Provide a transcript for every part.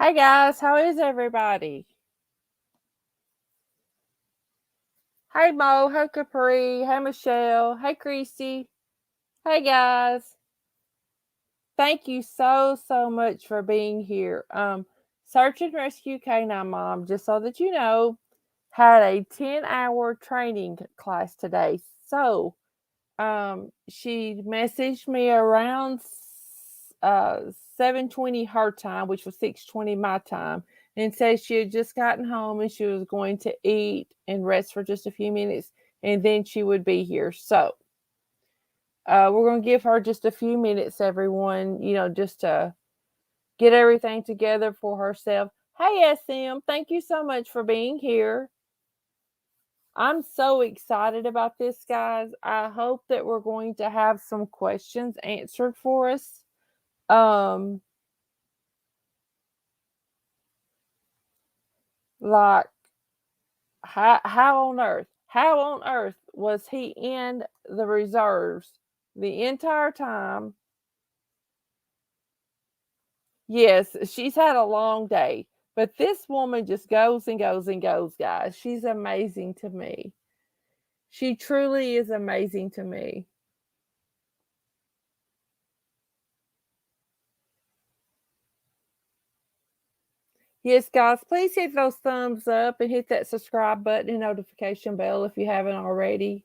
Hey guys, how is everybody? Hey Mo, hey Capri, hey Michelle, hey Creasy, hey guys. Thank you so much for being here. Search and Rescue K-9 Mom, just so that you know, had a 10-hour training class today. So, she messaged me around 7:20 her time, which was 6:20 my time, and said she had just gotten home and she was going to eat and rest for just a few minutes, and then she would be here. So, we're going to give her just a few minutes, everyone, just to get everything together for herself. Hey, SM, thank you so much for being here. I'm so excited about this, guys. I hope that we're going to have some questions answered for us. Um, like how on earth was he in the reserves the entire time? Yes, she's had a long day, but this woman just goes and goes and goes, guys. She's amazing to me. She truly is amazing to me. Yes, guys, please hit those thumbs up and hit that subscribe button and notification bell if you haven't already.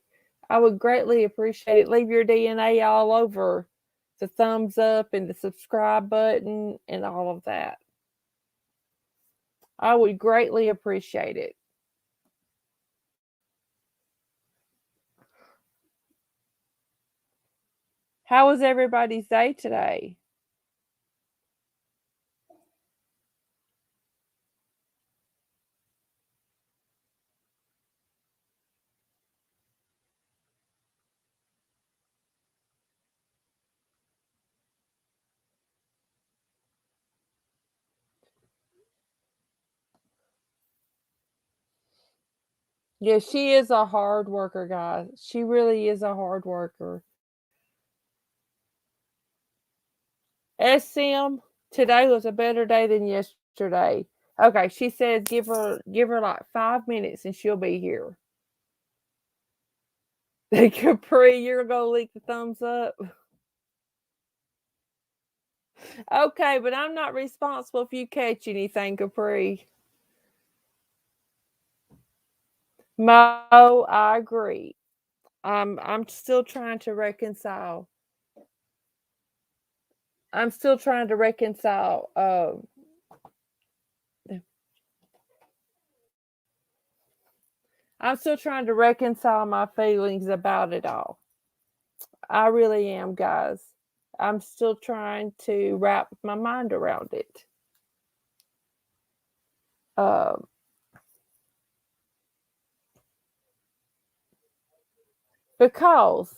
I would greatly appreciate it. Leave your DNA all over the thumbs up and the subscribe button and all of that. I would greatly appreciate it. How was everybody's day today? Yeah, she is a hard worker, guys. She really is a hard worker. SM, today was a better day than yesterday. Okay, she says give her like 5 minutes and she'll be here. Capri, you're gonna leak the thumbs up. Okay, but I'm not responsible if you catch anything, Capri. Mo, I agree. I'm still trying to reconcile. I'm still trying to reconcile. I'm still trying to reconcile my feelings about it all. I really am, guys. I'm still trying to wrap my mind around it. Um, because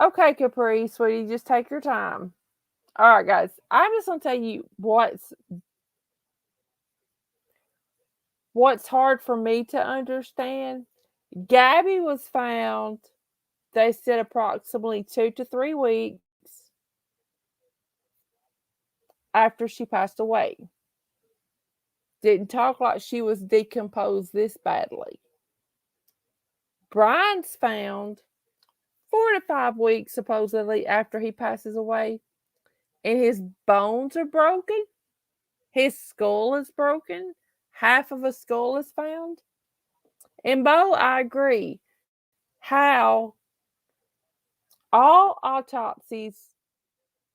okay, Capri, sweetie, just take your time. All right, guys. I'm just gonna tell you what's hard for me to understand. Gabby was found, they said, approximately 2 to 3 weeks after she passed away. Didn't talk like she was decomposed this badly. Brian's found 4 to 5 weeks supposedly after he passes away, and his bones are broken. His skull is broken. Half of a skull is found. And Bo, I agree. How all autopsies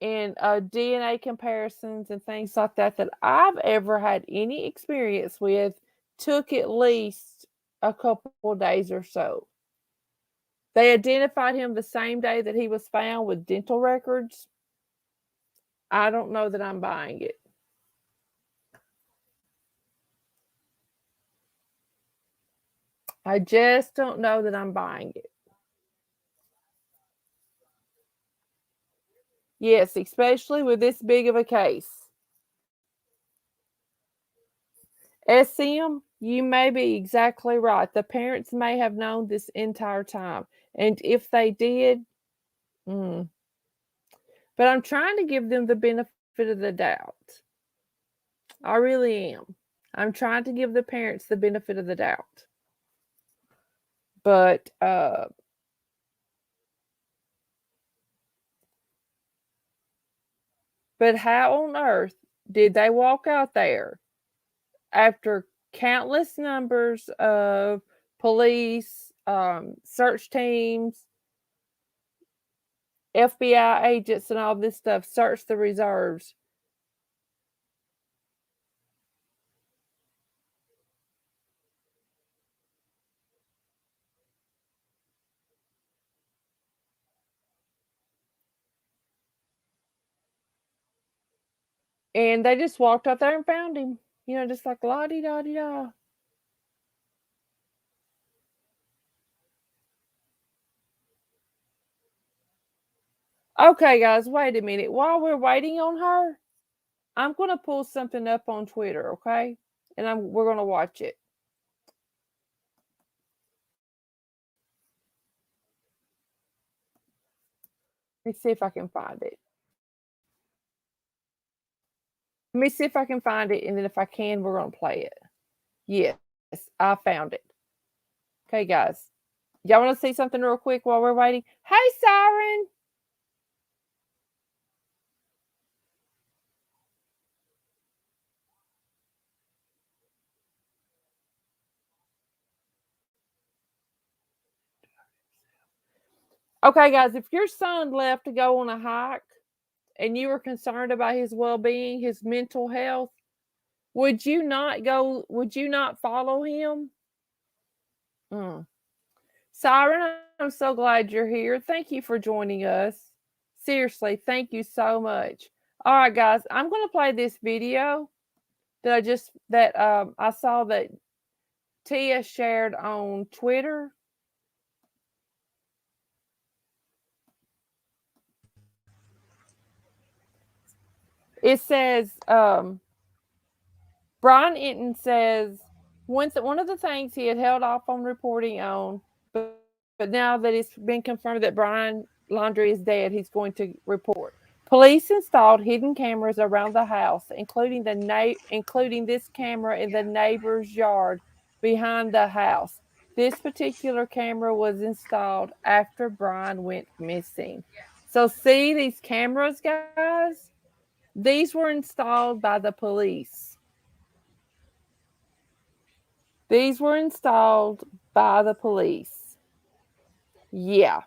and DNA comparisons and things like that I've ever had any experience with took at least a couple of days or so. They identified him the same day that he was found with dental records. I don't know that I'm buying it. I just don't know that I'm buying it. Yes, especially with this big of a case. SM, you may be exactly right. The parents may have known this entire time. And if they did, mm, but I'm trying to give them the benefit of the doubt. I really am. I'm trying to give the parents the benefit of the doubt. But how on earth did they walk out there after countless numbers of police, search teams, FBI agents, and all this stuff search the reserves? And they just walked out there and found him. Just like la di da di da. Okay, guys, wait a minute. While we're waiting on her, I'm gonna pull something up on Twitter, okay? And we're gonna watch it. Let me see if I can find it. Let me see if I can find it, and then if I can, we're gonna play it. Yes, I found it. Okay, guys. Y'all want to see something real quick while we're waiting? Hey, Siren. Okay, guys, if your son left to go on a hike and you were concerned about his well-being, his mental health, would you not go? Would you not follow him? Mm. Siren, I'm so glad you're here. Thank you for joining us. Seriously, thank you so much. All right, guys, I'm going to play this video that I saw that Tia shared on Twitter. It says, Brian Enton says one of the things he had held off on reporting on, but now that it's been confirmed that Brian Laundrie is dead, he's going to report. Police installed hidden cameras around the house, including this camera in the neighbor's yard behind the house. This particular camera was installed after Brian went missing. So see these cameras, guys? These were installed by the police. These were installed by the police. Yeah.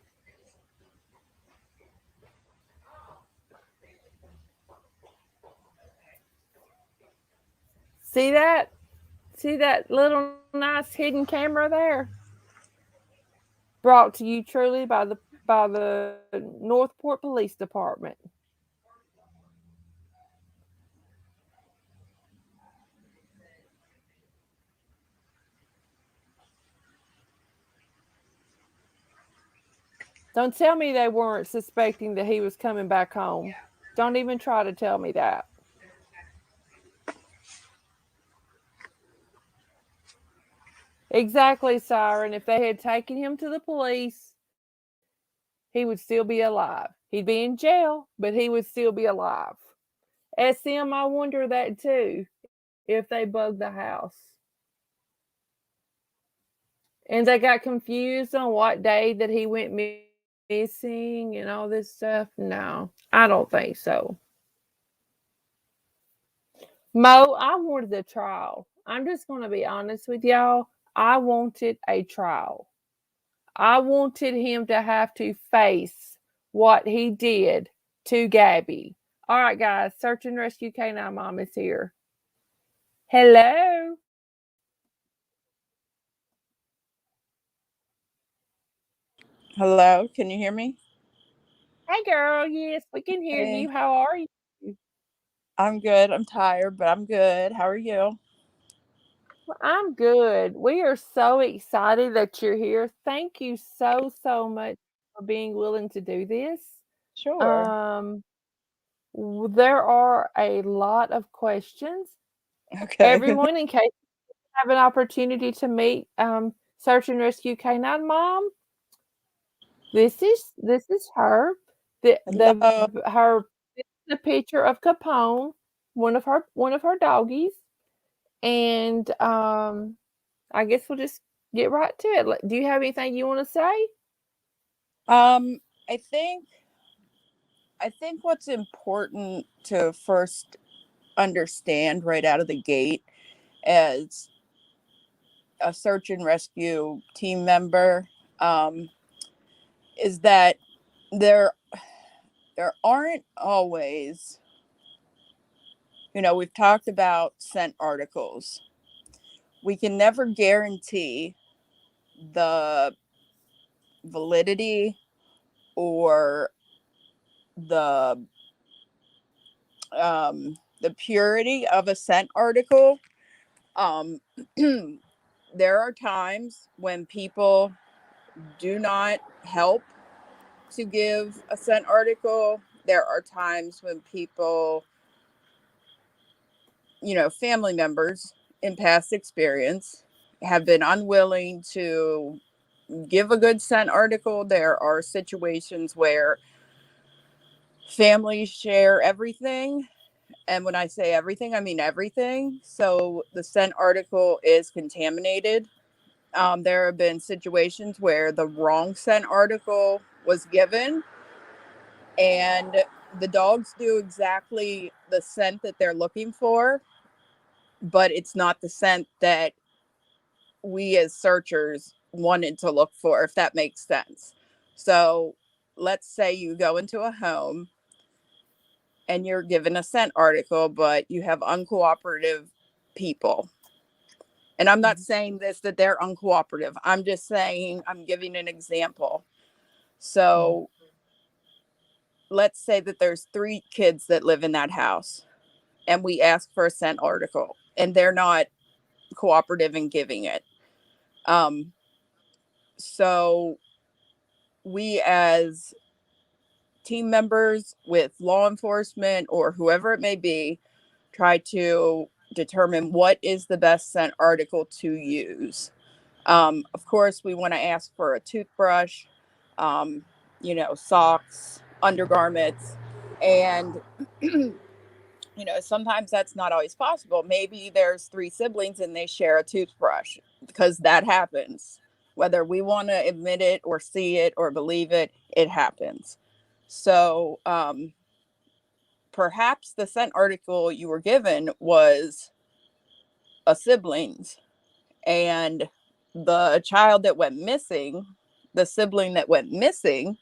See that? See that little nice hidden camera there? Brought to you truly by the Northport Police Department. Don't tell me they weren't suspecting that he was coming back home. Don't even try to tell me that. Exactly, Siren. If they had taken him to the police, he would still be alive. He'd be in jail, but he would still be alive. SM, I wonder that too, if they bugged the house. And they got confused on what day that he went missing and all this stuff. No, I don't think so. Mo, I wanted a trial. I'm just going to be honest with y'all. I wanted a trial. I wanted him to have to face what he did to Gabby. All right, guys, Search and Rescue K-9 Mom is here. Hello. Hello, can you hear me? Hey, girl. Yes, we can hear you. Hey, How are you? I'm good. I'm tired, but I'm good. How are you? I'm good. We are so excited that you're here. Thank you so, so much for being willing to do this. Sure. Um, there are a lot of questions. Okay. Everyone, in case you have an opportunity to meet Search and Rescue K-9 Mom, this is her. The Hello. her this is a picture of Capone. one of her doggies, and I guess we'll just get right to it. Do you have anything you want to say? Um, I think what's important to first understand right out of the gate as a search and rescue team member, um, is that there aren't always, we've talked about scent articles. We can never guarantee the validity or the the purity of a scent article. Um, there are times when people do not help to give a scent article. There are times when people, family members in past experience have been unwilling to give a good scent article. There are situations where families share everything. And when I say everything, I mean everything. So the scent article is contaminated. There have been situations where the wrong scent article was given, and the dogs do exactly the scent that they're looking for, but it's not the scent that we as searchers wanted to look for, if that makes sense. So let's say you go into a home and you're given a scent article, but you have uncooperative people. And I'm not saying this that they're uncooperative. I'm just saying, I'm giving an example. Mhm. So let's say that there's 3 kids that live in that house, and we ask for a scent article and they're not cooperative in giving it. Um, so we as team members with law enforcement or whoever it may be try to determine what is the best scent article to use. Of course, we want to ask for a toothbrush, um, socks, undergarments, and sometimes that's not always possible. Maybe there's 3 siblings and they share a toothbrush, because that happens. Whether we want to admit it or see it or believe it, it happens. So perhaps the scent article you were given was a sibling's, and the child that went missing, the sibling that went missing,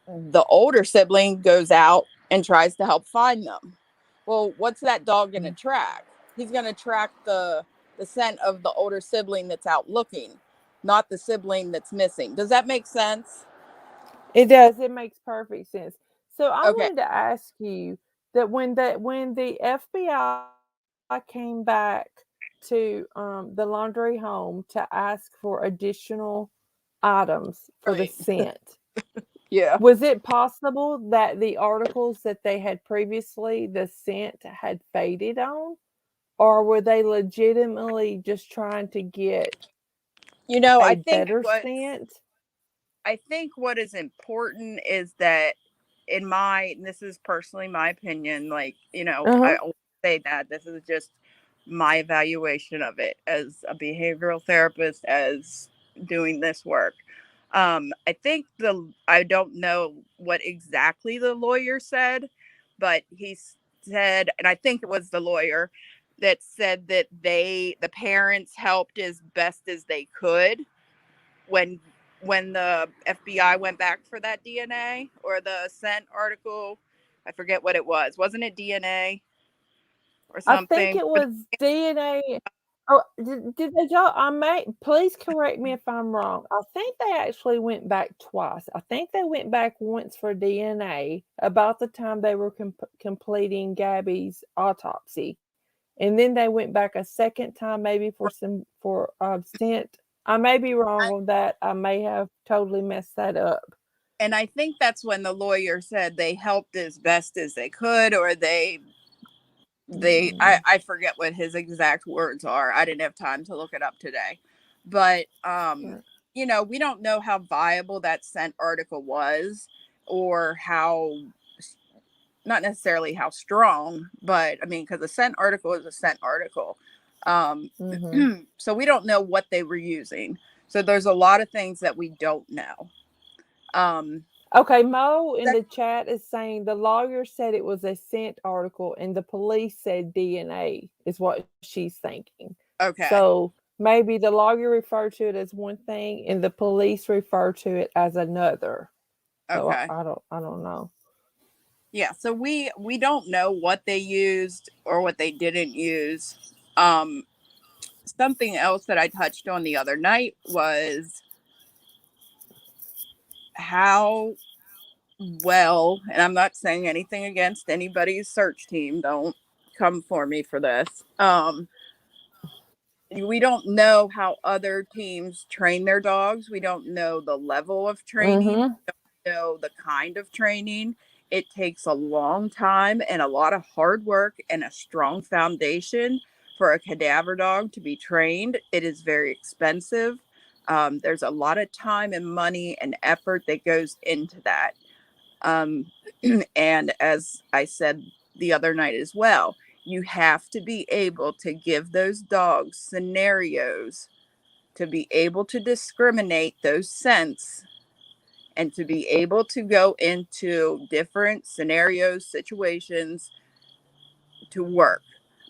the older sibling goes out and tries to help find them. Well, what's that dog going to track? He's going to track the scent of the older sibling that's out looking, not the sibling that's missing. Does that make sense? It does. It makes perfect sense. So I Okay. wanted to ask you that when the FBI came back to the laundry home to ask for additional items for the Right. scent, Yeah. was it possible that the articles that they had previously, the scent had faded on? Or were they legitimately just trying to get You know, a I think better what scent? I think what is important is that, and this is personally my opinion, like, I Uh-huh. always say that this is just my evaluation of it as a behavioral therapist, as doing this work. I don't know what exactly the lawyer said, but he said, and I think it was the lawyer that said that the parents helped as best as they could when the FBI went back for that DNA or the scent article. I forget what it was. Wasn't it DNA or I think something? it was DNA. Oh, did they y'all? I may please correct me if I'm wrong. I think they actually went back twice. I think they went back once for DNA about the time they were completing Gabby's autopsy, and then they went back a second time, maybe for scent. I may be wrong on that. I may have totally messed that up. And I think that's when the lawyer said they helped as best as they could, or Mm, I forget what his exact words are. I didn't have time to look it up today. But right. we don't know how viable that scent article was, or how not necessarily how strong, but I mean, because a scent article is a scent article. Um, Mm-hmm. so we don't know what they were using. So there's a lot of things that we don't know. Um, Okay, Mo in that, the chat is saying the lawyer said it was a scent article and the police said DNA is what she's thinking. okay, So maybe the lawyer referred to it as one thing and the police refer to it as another. So okay. I don't know. Yeah, so we don't know what they used or what they didn't use. Um, Something else that I touched on the other night was how well, and I'm not saying anything against anybody's search team, don't come for me for this. We don't know how other teams train their dogs. We don't know the level of training, Mm-hmm. know the kind of training. It takes a long time and a lot of hard work and a strong foundation for a cadaver dog to be trained. It is very expensive. There's a lot of time and money and effort that goes into that. Um, and as I said the other night as well, you have to be able to give those dogs scenarios to be able to discriminate those scents and to be able to go into different scenarios, situations to work.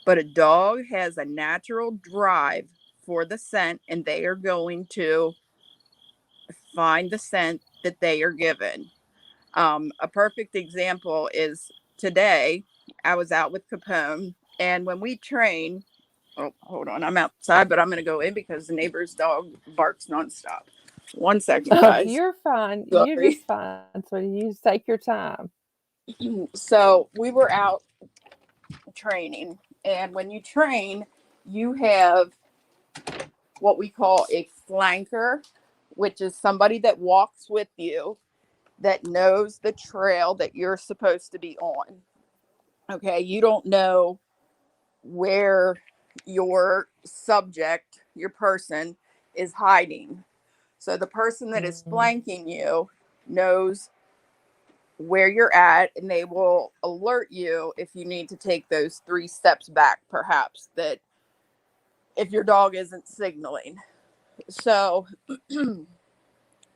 But a dog has a natural drive for the scent, and they are going to find the scent that they are given. A perfect example is today I was out with Capone, and when we train, oh, hold on, I'm outside, but I'm going to go in because the neighbor's dog barks nonstop. 1 second, Oh, guys. you're fine. You're Sorry. just fine, sweetie. You just take your time. So we were out training, and when you train, you have what we call a flanker, which is somebody that walks with you that knows the trail that you're supposed to be on. Okay, you don't know where your subject, your person, is hiding. So the person that is Mm-hmm. flanking you knows where you're at, and they will alert you if you need to take those 3 steps back, perhaps, that if your dog isn't signaling. So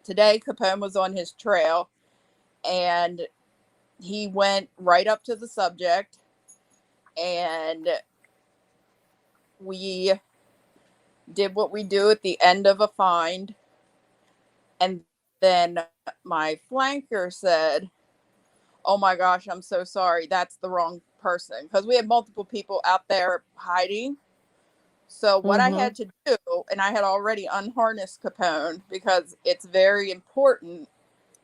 today, Capone was on his trail, and he went right up to the subject, and we did what we do at the end of a find. And then my flanker said, "Oh my gosh, I'm so sorry. That's the wrong person." Because we had multiple people out there hiding. So, what I Mm-hmm. had to do, and I had already unharnessed Capone because it's very important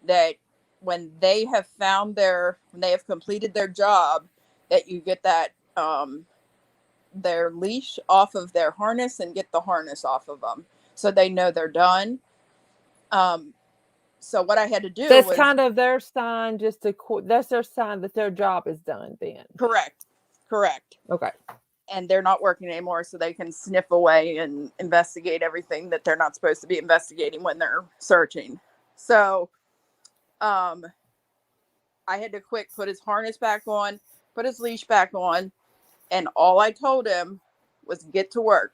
that when they have completed their job, that you get that, their leash off of their harness and get the harness off of them so they know they're done. Um, so what I had to do That's was kind of their sign, just to that's their sign that their job is done. Then, correct, correct, okay. and they're not working anymore, so they can sniff away and investigate everything that they're not supposed to be investigating when they're searching. So, um, I had to quick put his harness back on, put his leash back on, and all I told him was get to work.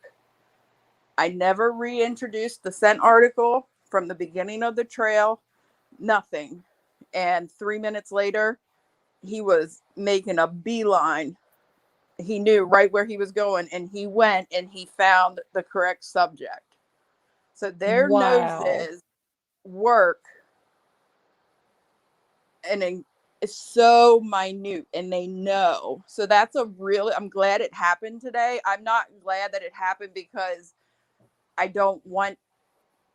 I never reintroduced the scent article from the beginning of the trail, nothing. And 3 minutes later, he was making a beeline. He knew right where he was going, and he went and he found the correct subject. So their Wow. noses work, and it's so minute, and they know. So that's a really, I'm glad it happened today. I'm not glad that it happened because I don't want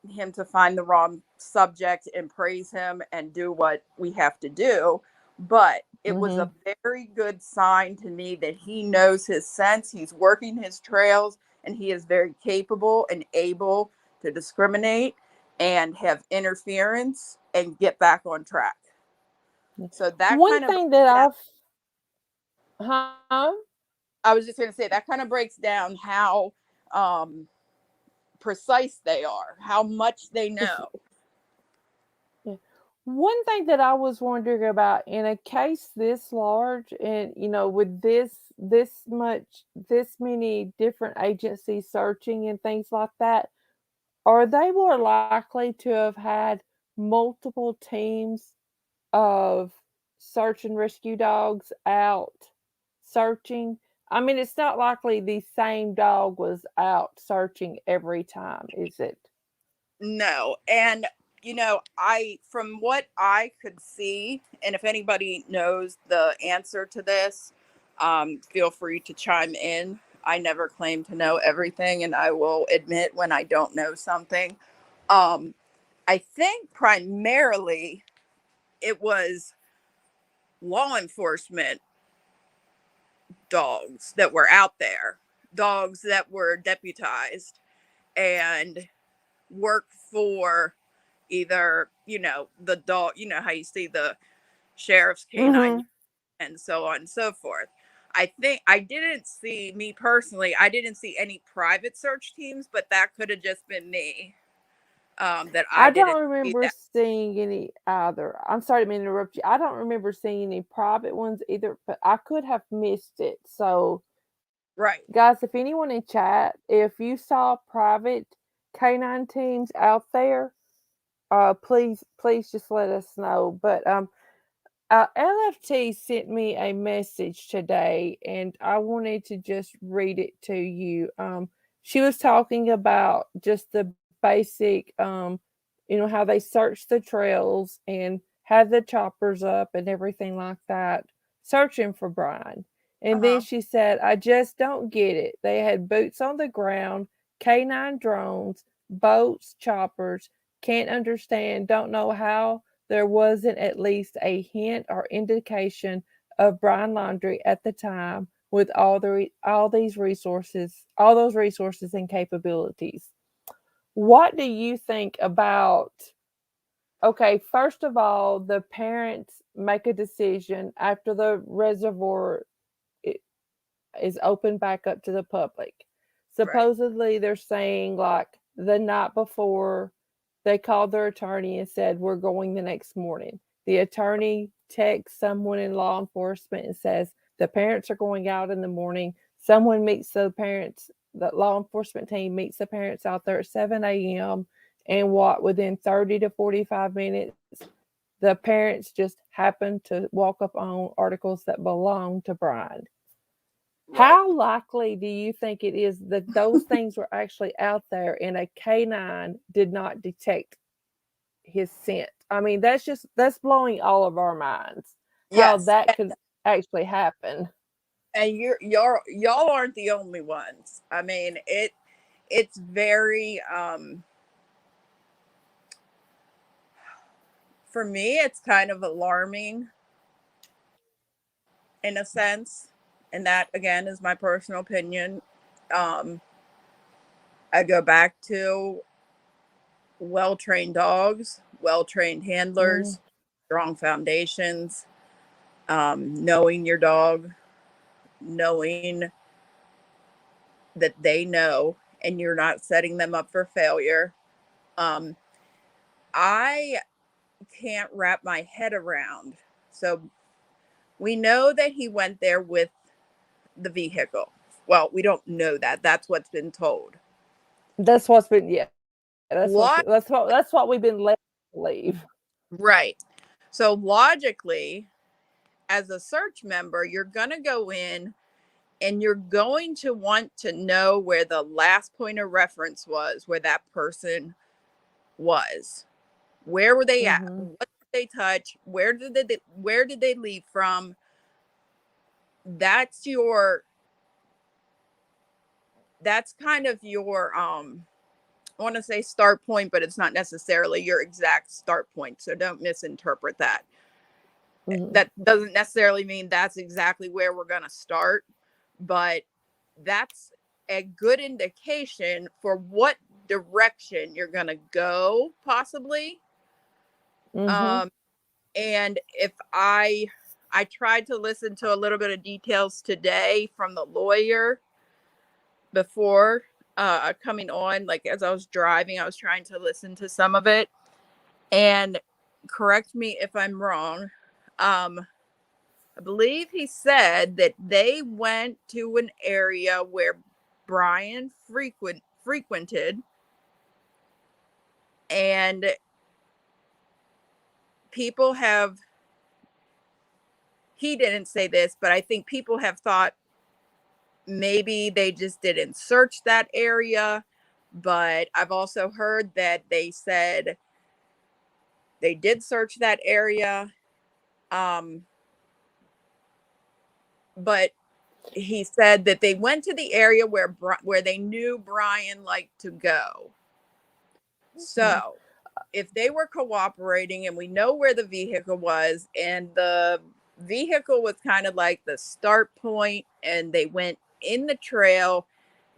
him to find the wrong subject and praise him and do what we have to do. But it was Mm-hmm. a very good sign to me that he knows his sense, he's working his trails, and he is very capable and able to discriminate and have interference and get back on track. So that One kind of thing that breaks down. huh? I was just going to say that kind of breaks down how um, precise they are, how much they know. Yeah. One thing that I was wondering about in a case this large and with this many different agencies searching and things like that, are they more likely to have had multiple teams of search and rescue dogs out searching? I mean, it's not likely the same dog was out searching every time, is it? No. And I from what I could see, and if anybody knows the answer to this, feel free to chime in. I never claim to know everything, and I will admit when I don't know something. Um, I think primarily it was law enforcement dogs that were out there, dogs that were deputized and work for either, the dog, how you see the sheriff's K-9 Mhm. and so on and so forth. I think I didn't see, me personally, I didn't see any private search teams, but that could have just been me, that I I didn't don't see remember that. seeing any either. I'm sorry to interrupt you. I don't remember seeing any private ones either, but I could have missed it. So, Right. guys, if anyone in chat, if you saw private canine teams out there, please just let us know. But LFT sent me a message today, and I wanted to just read it to you. She was talking about just the basic, how they search the trails and have the choppers up and everything like that, searching for Brian. And then Uh-huh. she said, I just don't get it. They had boots on the ground, K-9 drones, boats, choppers. Can't understand, don't know how there wasn't at least a hint or indication of Brian Laundrie at the time with all those resources and capabilities. What do you think about? Okay, first of all, the parents make a decision after the reservoir is opened back up to the public. Right. Supposedly, they're saying like the night before they called their attorney and said, we're going the next morning. The attorney texts someone in law enforcement and says, the parents are going out in the morning. Someone meets the parents, the law enforcement team meets the parents out there at 7 a.m. And what, within 30 to 45 minutes, the parents just happen to walk up on articles that belong to Brian. Right. How likely do you think it is that those things were actually out there and a K-9 did not detect his scent? I mean, that's blowing all of our minds. How Yes. that could actually happen. And y'all aren't the only ones. I mean, it's very, for me it's kind of alarming in a sense, and that again is my personal opinion. um I go back to well-trained dogs, well-trained Mm, handlers, strong foundations, knowing your dog, knowing that they know and you're not setting them up for failure. um I can't wrap my head around. So we know that he went there with the vehicle. Well, we don't know that. That's what's been told. that's what's been yeah. Log- That's what we've been led to believe. right. So logically, as a search member, you're going to go in and you're going to want to know where the last point of reference was, where that person was. Where were they at? Hmm. What did they touch? Where did they leave from? That's your that's kind of your I want to say start point, but it's not necessarily your exact start point. So don't misinterpret that. Hmm. That doesn't necessarily mean that's exactly where we're going to start, but that's a good indication for what direction you're going to go, possibly. Hmm. Um, and if I tried to listen to a little bit of details today from the lawyer before coming on, like as I was driving, I was trying to listen to some of it. And correct me if I'm wrong. I believe he said that they went to an area where Brian frequented, and people have, he didn't say this, but I think people have thought maybe they just didn't search that area. But I've also heard that they said they did search that area. But he said that they went to the area where they knew Brian liked to go. Yeah. So if they were cooperating and we know where the vehicle was, and the vehicle was kind of like the start point and they went in the trail,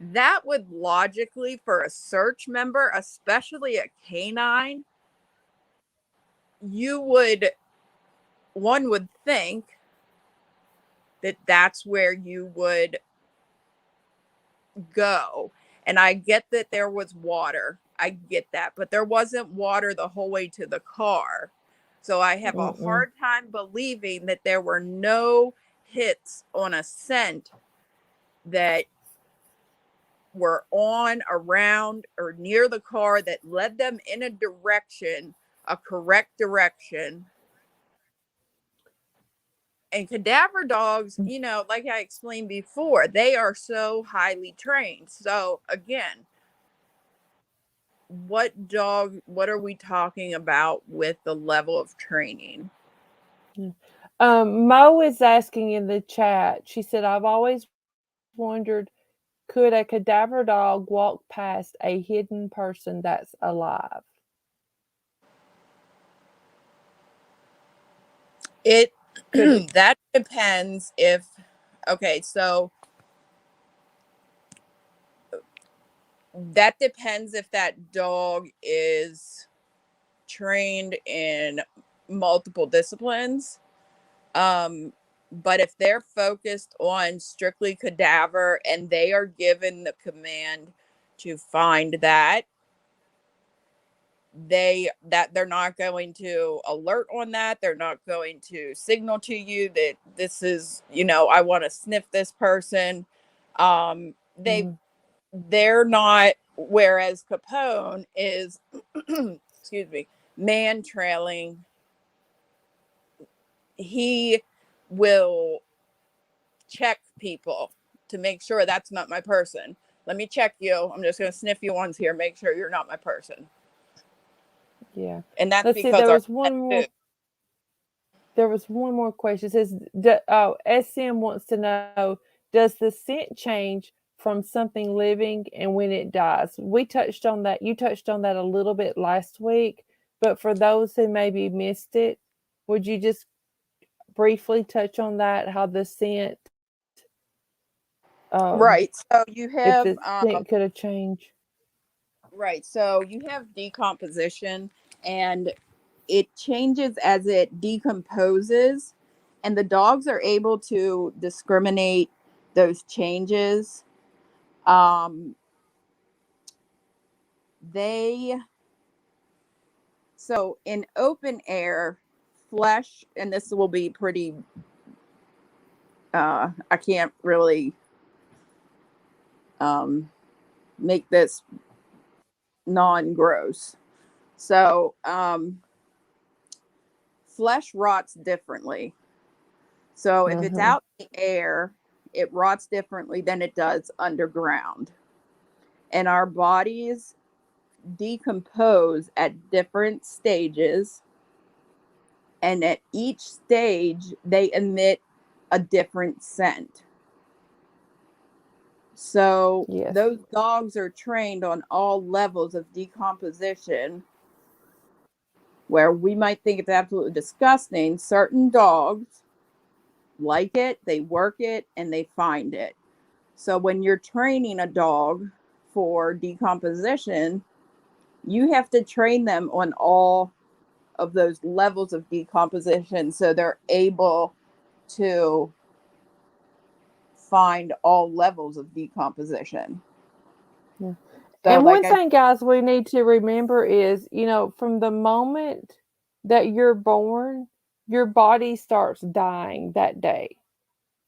that would logically, for a search member, especially a K-9, one would think that that's where you would go. And I get that there was water. I get that. But there wasn't water the whole way to the car. So I have a Mm-mm. hard time believing that there were no hits on a scent that were on, around, or near the car that led them in a correct direction. And cadaver dogs, like I explained before, they are so highly trained. So again, what are we talking about with the level of training? Mo is asking in the chat. She said, "I've always wondered, could a cadaver dog walk past a hidden person that's alive?" It Could it? that depends if, okay, so that depends if that dog is trained in multiple disciplines. But if they're focused on strictly cadaver and they are given the command to find that, they're not going to alert on that. They're not going to signal to you that this is, I want to sniff this person. They Mhm. they're not, whereas Capone is excuse me, man trailing. He will check people to make sure that's not my person. Let me check you. I'm just going to sniff you once here, make sure you're not my person. Yeah. And that's Let's see. because our There was one more question. It says, SM wants to know, does the scent change from something living and when it dies? We touched on that. You touched on that a little bit last week, but for those who maybe missed it, would you just briefly touch on that? How the scent, um, Right. So you if the have scent could have changed? right. So you have decomposition, and it changes as it decomposes, and the dogs are able to discriminate those changes. Um they So in open air flesh, and this will be pretty I can't really um make this non-gross. So flesh rots differently. So if it's Uh-huh. out in the air, it rots differently than it does underground. And our bodies decompose at different stages. And at each stage, they emit a different scent. So Yes. those dogs are trained on all levels of decomposition, where we might think it's absolutely disgusting. Certain dogs like it, they work it, and they find it. So when you're training a dog for decomposition, you have to train them on all of those levels of decomposition so they're able to find all levels of decomposition. Yeah. So And like one I thing, guys, we need to remember is, from the moment that you're born, your body starts dying that day.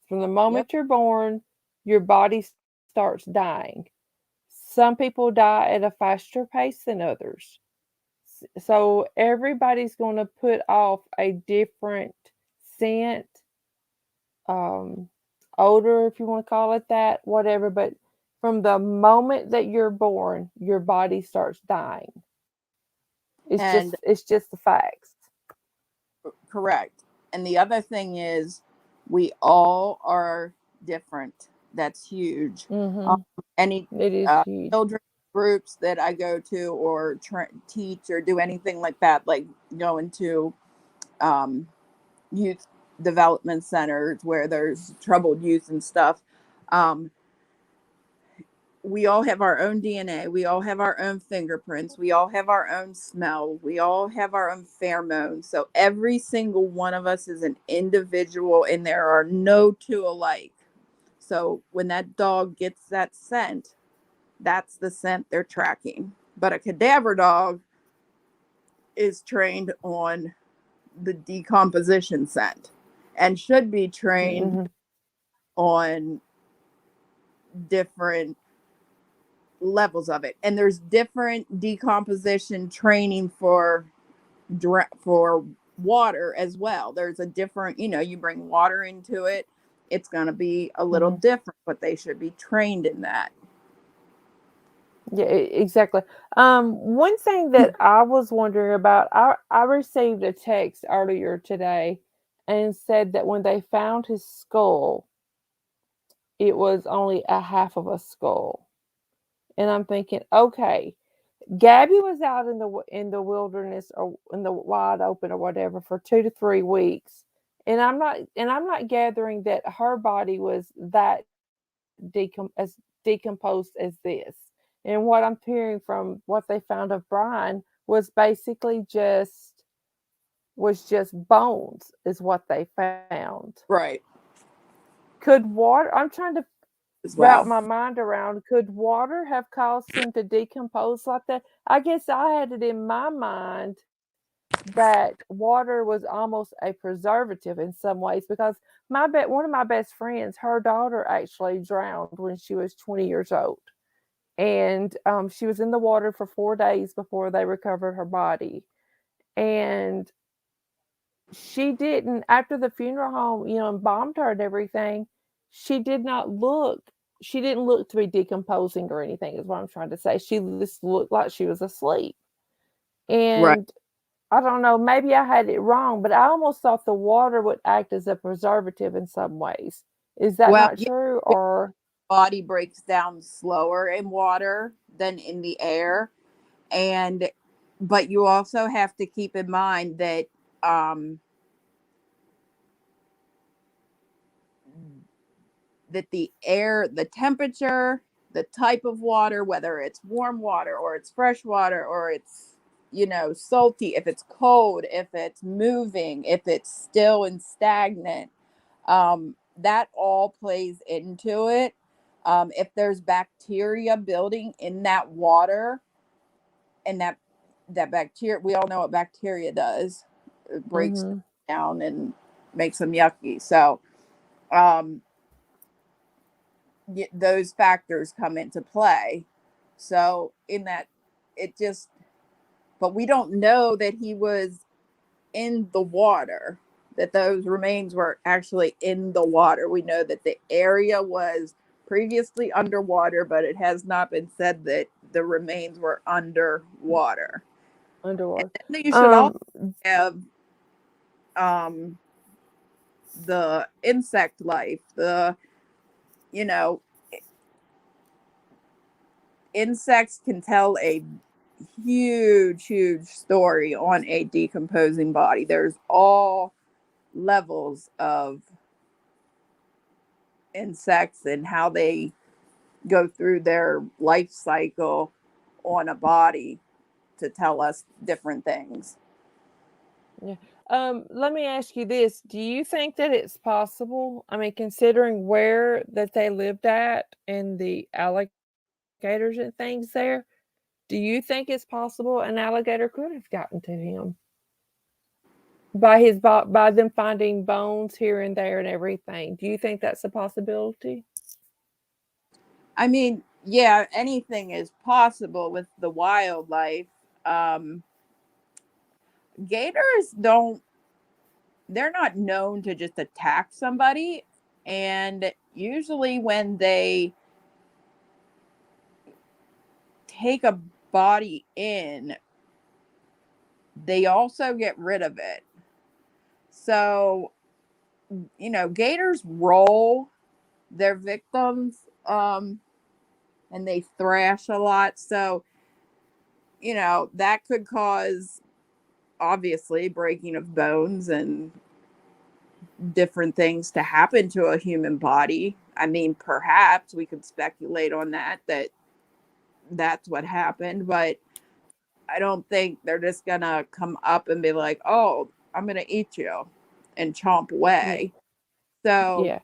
From the Yep. moment you're born, your body starts dying. Some people die at a faster pace than others. So everybody's going to put off a different scent, um, odor, if you want to call it that, whatever. But from the moment that you're born, your body starts dying. And It's just the facts. correct. And the other thing is, we all are different. That's huge. Um, Mm-hmm. any It is huge. children groups that I go to or teach or do anything like that, like going to um, youth development centers where there's troubled youth and stuff. Um, we all have our own DNA. We all have our own fingerprints. We all have our own smell. We all have our own pheromones. So every single one of us is an individual, and there are no two alike. So when that dog gets that scent, that's the scent they're tracking. But a cadaver dog is trained on the decomposition scent and should be trained Mm-hmm. on different levels of it. And there's different decomposition training for water as well. There's a different, you bring water into it, it's going to be a little Mm-hmm. different, but they should be trained in that. Yeah, exactly. One thing that I was wondering about, I received a text earlier today and said that when they found his skull, it was only a half of a skull. And I'm thinking, okay, Gabby was out in the wilderness or in the wide open or whatever for 2 to 3 weeks, and I'm not gathering that her body was that decomposed as this. And what I'm hearing from what they found of Brian was basically just bones is what they found. Right. Could water? I'm trying to As wrap well. my mind around. Could water have caused him to decompose like that? I guess I had it in my mind that water was almost a preservative in some ways because one of my best friends, her daughter actually drowned when she was 20 years old, and she was in the water for 4 days before they recovered her body, and she didn't after the funeral home, embalmed her and everything. She did not look. She didn't look to be decomposing or anything. Is what I'm trying to say. She just looked like she was asleep, Right. and I don't know, maybe I had it wrong, but I almost thought the water would act as a preservative in some ways. Is that Well, not yeah, true? Or body breaks down slower in water than in the air. And but you also have to keep in mind that um the air, the temperature, the type of water, whether it's warm water or it's fresh water or it's, salty, if it's cold, if it's moving, if it's still and stagnant, that all plays into it. If there's bacteria building in that water, and that bacteria, we all know what bacteria does. It breaks mhm. down and makes them yucky. So um, those factors come into play. So in that, it just, but we don't know that he was in the water, that those remains were actually in the water. We know that the area was previously underwater, but it has not been said that the remains were underwater. And Underwater. then you should also Um have um, the insect life, you know, insects can tell a huge story on a decomposing body. There's all levels of insects and how they go through their life cycle on a body to tell us different things. yeah. Let me ask you this. Do you think that it's possible? I mean, considering where that they lived at and the alligators and things there, do you think it's possible an alligator could have gotten to him? by them finding bones here and there and everything. Do you think that's a possibility? I mean, yeah, anything is possible with the wildlife. Um, Gators don't, they're not known to just attack somebody. And usually, when they take a body in, they also get rid of it. So, gators roll their victims, and they thrash a lot. So, that could cause, obviously, breaking of bones and different things to happen to a human body. I mean, perhaps we could speculate on that that's what happened, but I don't think they're just gonna come up and be like, "Oh, I'm gonna eat you," and chomp Yeah. away. So, Yeah.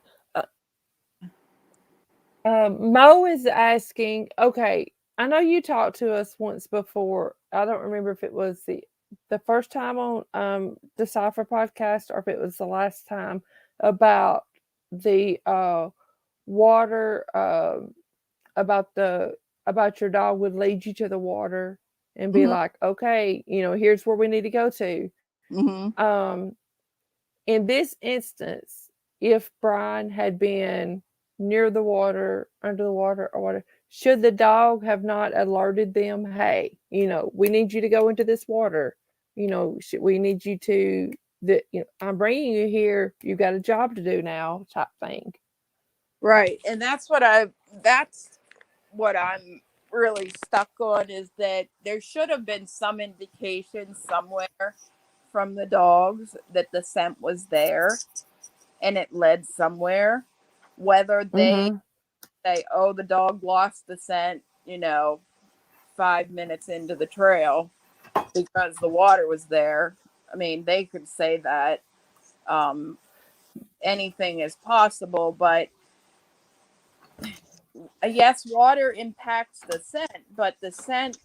Mo is asking, okay, I know you talked to us once before. I don't remember if it was the first time on the Cypher podcast or if it was the last time about the water about the about your dog would lead you to the water and be mhm, like, okay, here's where we need to go to. mhm. Um, in this instance, if Brian had been near the water, under the water, or whatever, should the dog have not alerted them, hey, we need you to go into this water? We need you to, I'm bringing you here. You got a job to do now, type thing. Right, and that's what I'm really stuck on, is that there should have been some indication somewhere from the dogs that the scent was there and it led somewhere. Whether they Mm-hmm. say, "Oh, the dog lost the scent," 5 minutes into the trail because the water was there. I mean, they could say that. Um, Anything is possible, but yes, water impacts the scent, but the scent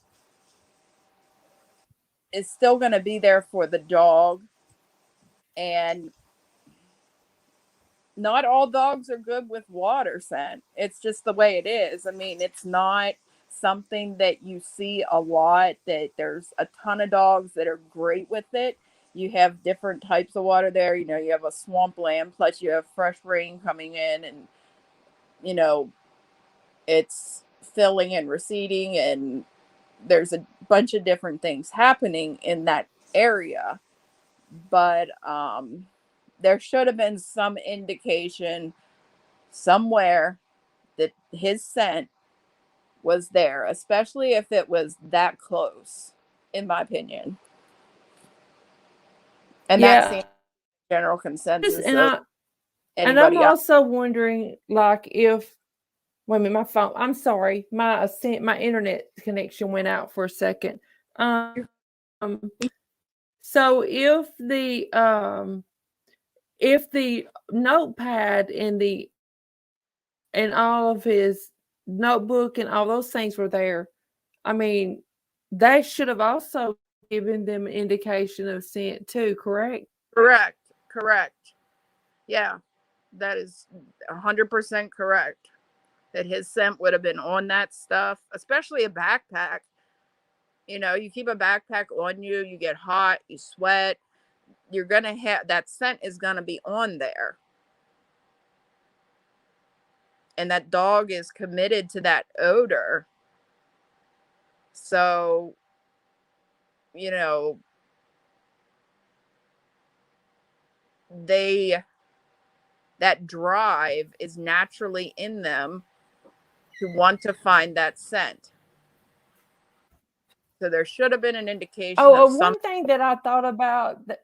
is still going to be there for the dog. And not all dogs are good with water scent. It's just the way it is. I mean, it's not something that you see a lot, that there's a ton of dogs that are great with it. You have different types of water there. You have a swampland, plus you have fresh rain coming in, and, you know, it's filling and receding, and there's a bunch of different things happening in that area. But there should have been some indication somewhere that his scent was there, especially if it was that close, in my opinion. And that Yeah. seems general Yes, consensus and of I'm anybody else. also wondering, like, if wait a minute, my phone. I'm sorry, my internet connection went out for a second. Um, so if the notepad and all of his notebook and all those things were there, I mean, they should have also given them an indication of scent too, correct? Correct. Correct. Yeah, that is 100% correct. That his scent would have been on that stuff, especially a backpack. You keep a backpack on you, you get hot, you sweat, you're going to have that scent is going to be on there. And that dog is committed to that odor. So, you know, they that drive is naturally in them to want to find that scent. So there should have been an indication Oh, of some. one thing that I thought about that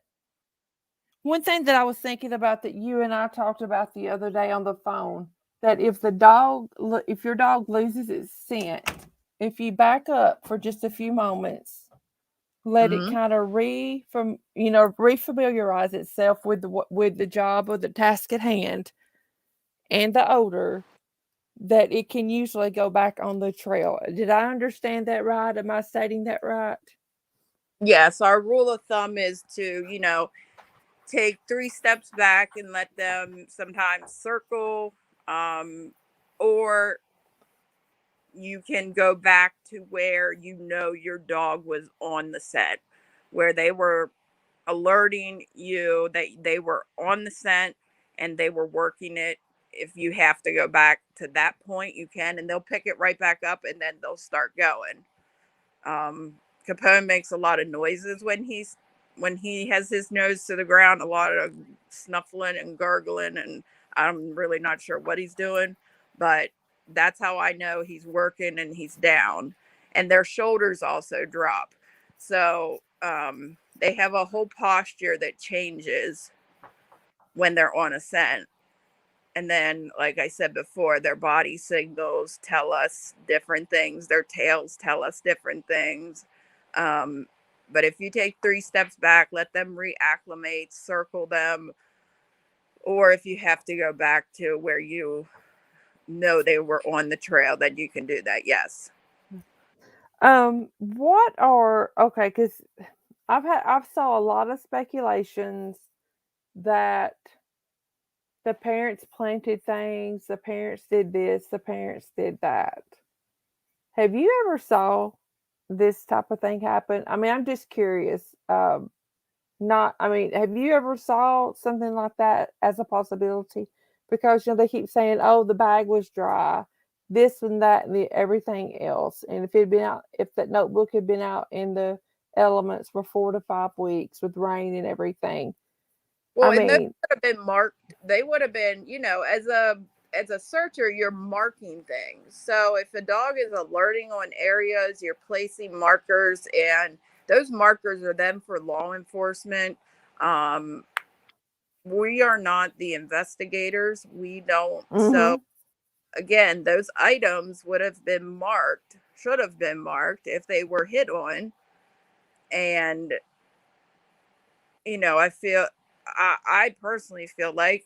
one thing that I was thinking about that you and I talked about the other day on the phone, that if your dog loses its scent, if you back up for just a few moments, let it Mhm. kind of refamiliarize itself with the job or the task at hand and the odor, that it can usually go back on the trail. Did I understand that right? Am I stating that right? Yes, our rule of thumb is to, take 3 steps back and let them sometimes circle, or you can go back to where your dog was on the scent, where they were alerting you that they were on the scent and they were working it. If you have to go back to that point, you can, and they'll pick it right back up and then they'll start going. Capone makes a lot of noises when he has his nose to the ground, a lot of snuffling and gurgling, and I'm really not sure what he's doing, but that's how I know he's working and he's down. And their shoulders also drop. So they have a whole posture that changes when they're on a scent. And then, like I said before, their body signals tell us different things, their tails tell us different things. um, but if you take 3 steps back, let them reacclimate, circle them, or if you have to go back to where you know they were on the trail, then you can do that, yes. What are okay? Because I've saw a lot of speculations that the parents planted things, the parents did this, the parents did that. Have you ever saw this type of thing happen? I mean, I'm just curious. Not, I mean, have you ever saw something like that as a possibility? Because they keep saying, "Oh, the bag was dry, this and that, and everything else." And if it had been out, if that notebook had been out in the elements for 4 to 5 weeks with rain and everything, I Well, and those mean, would have been marked. They would have been, as a searcher, you're marking things. So if a dog is alerting on areas, you're placing markers, and those markers are then for law enforcement. Um, we are not the investigators. We don't. So hmm again, those items would have been marked, should have been marked if they were hit on. And I feel, I personally feel like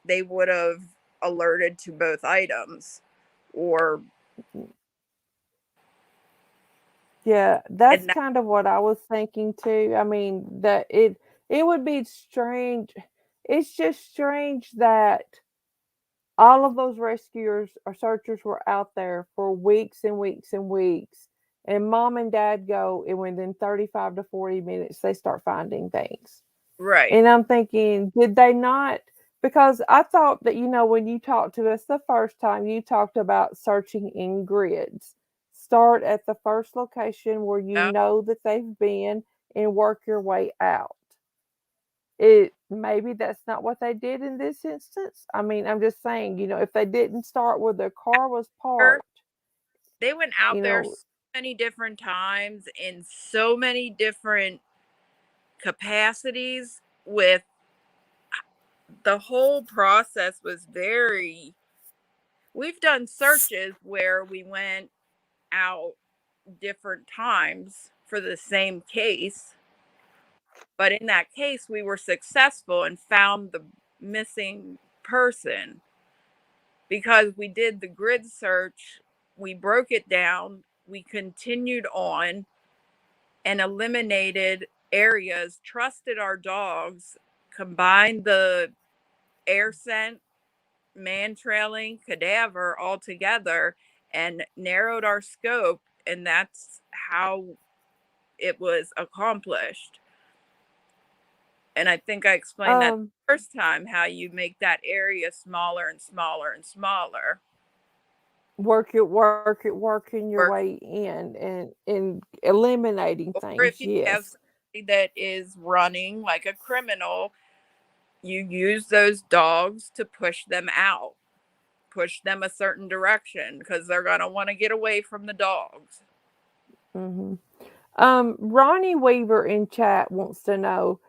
they would have alerted to both items, or yeah, that's and that, kind of what I was thinking too. I mean, that it would be strange. It's just strange that all of those rescuers or searchers were out there for weeks and weeks and weeks. And mom and dad go, and within 35 to 40 minutes, they start finding things. right. And I'm thinking, did they not? Because I thought that, when you talked to us the first time, you talked about searching in grids. Start at the first location where you Yeah, know that they've been and work your way out. It maybe that's not what they did in this instance. I mean, I'm just saying, if they didn't start where their car was parked, they went you out there know, so many different times in so many different capacities. With the whole process was very, we've done searches where we went out different times for the same case, but in that case we were successful and found the missing person because we did the grid search, we broke it down, we continued on and eliminated areas, trusted our dogs, combined the air scent, man trailing, cadaver all together, and narrowed our scope. And that's how it was accomplished. And I think I explained that um, the first time, how you make that area smaller and smaller and smaller. working your Work, way in and eliminating or if things. you have Yes. somebody that is running like a criminal, you use those dogs to push them out, push them a certain direction because they're going to want to get away from the dogs. hmm Ronnie Weaver in chat wants to know,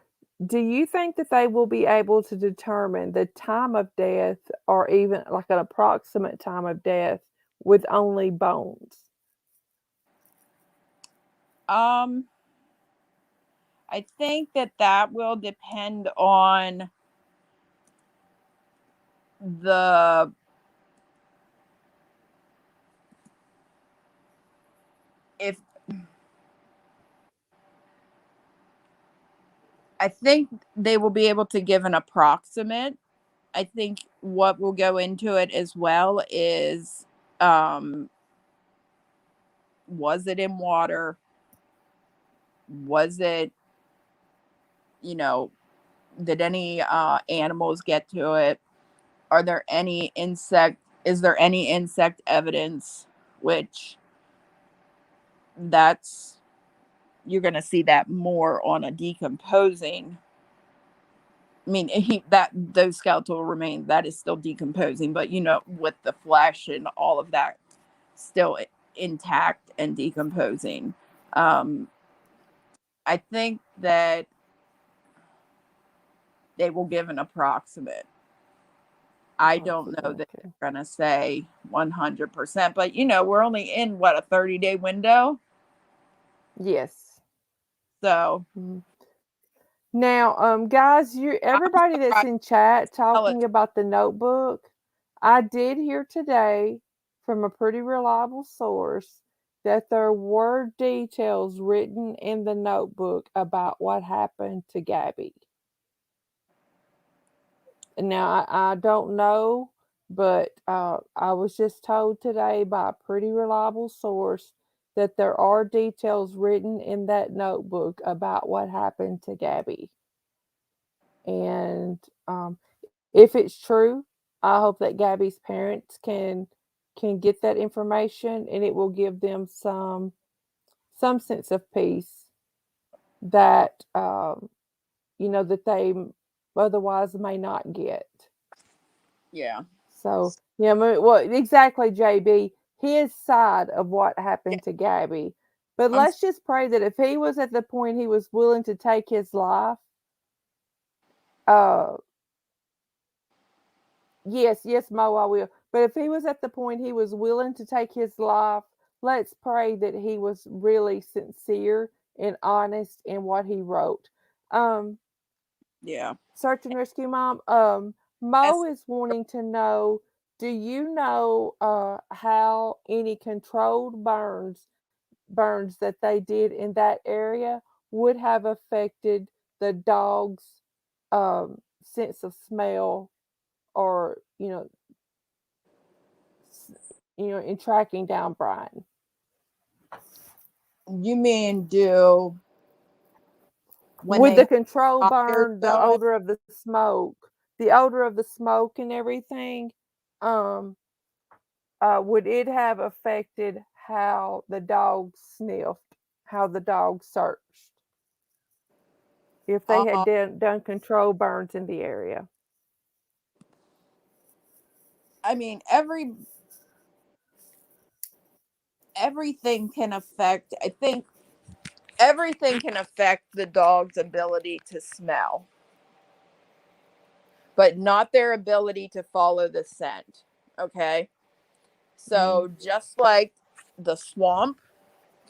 do you think that they will be able to determine the time of death or even like an approximate time of death with only bones? Um, I think that will depend on the if I think they will be able to give an approximate. I think what will go into it as well is, um, was it in water? Was it, you know, did any animals get to it? Are there any insect? Is there any insect evidence? Which that's you're going to see that more on a decomposing. I mean, that those skeletal remains that is still decomposing, but with the flesh and all of that still intact and decomposing. Um, I think that they will give an approximate. I don't Okie know that dokie. they're going to say 100%, but we're only in what, a 30-day window. Yes. So Mhm. Now, guys, I'm everybody that's surprised. in chat Tell it. talking about the notebook, I did hear today from a pretty reliable source that there were details written in the notebook about what happened to Gabby. Now, I don't know, but I was just told today by a pretty reliable source that there are details written in that notebook about what happened to Gabby. And if it's true, I hope that Gabby's parents can get that information, and it will give them some sense of peace that that they otherwise may not get. Yeah. So, yeah, well, exactly, JB, his side of what Yeah. happened to Gabby. But I'm let's just pray that if he was at the point he was willing to take his life, uh, yes, yes, Mo, I will. But if he was at the point he was willing to take his life, let's pray that he was really sincere and honest in what he wrote. Um, Yeah. Search and Rescue Mom, Yes. Mo is wanting to know, do you know how any controlled burns that they did in that area would have affected the dog's sense of smell, or in tracking down Brian? You mean do when With they the have control fires burn, the going? odor of the smoke and everything, um, would it have affected how the dog sniffed, how the dog searched, if they had Uh, done control burns in the area? I mean, everything can affect. I think everything can affect the dog's ability to smell, but not their ability to follow the scent. Okay. Mm, So just like the swamp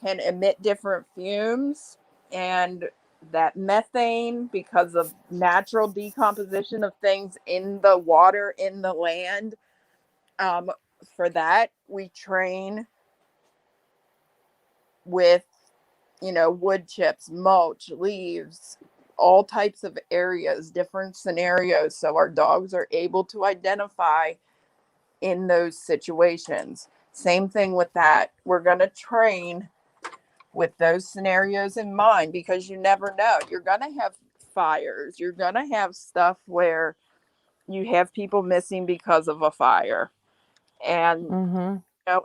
can emit different fumes, and that methane, because of natural decomposition of things in the water, in the land, um, for that we train with wood chips, mulch, leaves, all types of areas, different scenarios, so our dogs are able to identify in those situations. Same thing with that. We're going to train with those scenarios in mind, because you never know. You're going to have fires. You're going to have stuff where you have people missing because of a fire. And, mm-hmm.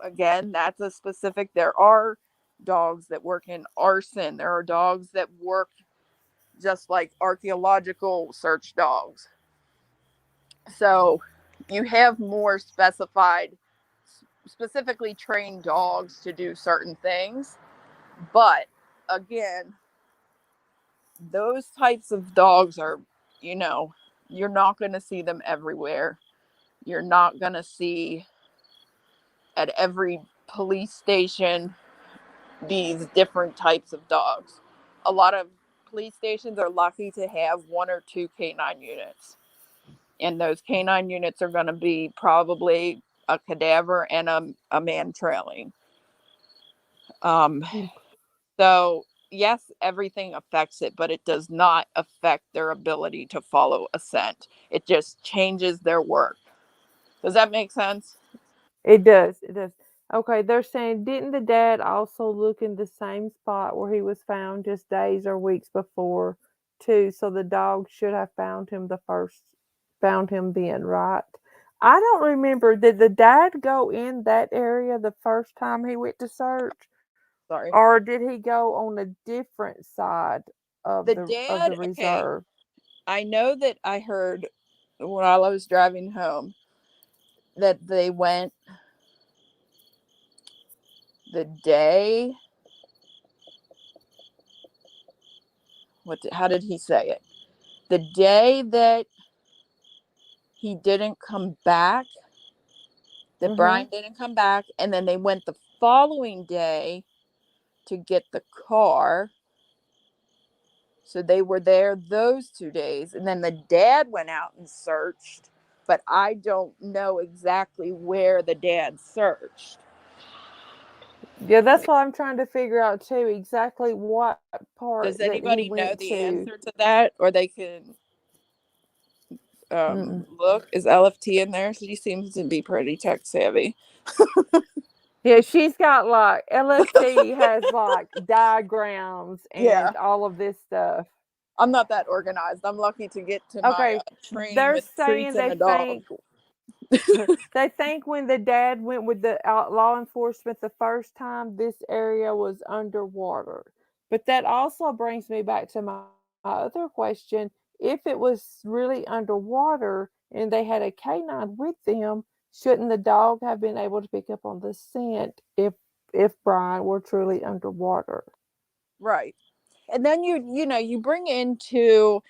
again, that's a specific. There are dogs that work in arson, there are dogs that work just like archaeological search dogs. So you have more specified, specifically trained dogs to do certain things. But again, those types of dogs are, you know, you're not going to see them everywhere. You're not going to see at every police station these different types of dogs. A lot of police stations are lucky to have one or two K-9 units. And those K-9 units are going to be probably a cadaver and a man trailing. Um, so yes, everything affects it, but it does not affect their ability to follow a scent. It just changes their work. Does that make sense? It does. It does. Okay, they're saying, didn't the dad also look in the same spot where he was found just days or weeks before, too? So the dog should have found him then, right? I don't remember. Did the dad go in that area the first time he went to search, Sorry. or did he go on a different side The of the dad, okay, reserve? I know that I heard while I was driving home that they went the day, how did he say it? The day that he didn't come back, that Mhm. Brian didn't come back, and then they went the following day to get the car. So they were there those 2 days, and then the dad went out and searched, but I don't know exactly where the dad searched. Yeah, that's what I'm trying to figure out too. Exactly what part Does that he anybody know went the to. answer to that, or they can Mm-mm. look? Is LFT in there? She seems to be pretty tech savvy. Yeah, she's got like LFT has like diagrams Yeah, and all of this stuff. I'm not that organized. I'm lucky to get to my Okay, training they're with treats saying and a dog. they think when the dad went with the law enforcement the first time, this area was underwater. But that also brings me back to my other question. If it was really underwater and they had a K-9 with them, shouldn't the dog have been able to pick up on the scent if Brian were truly underwater? Right. And then you bring into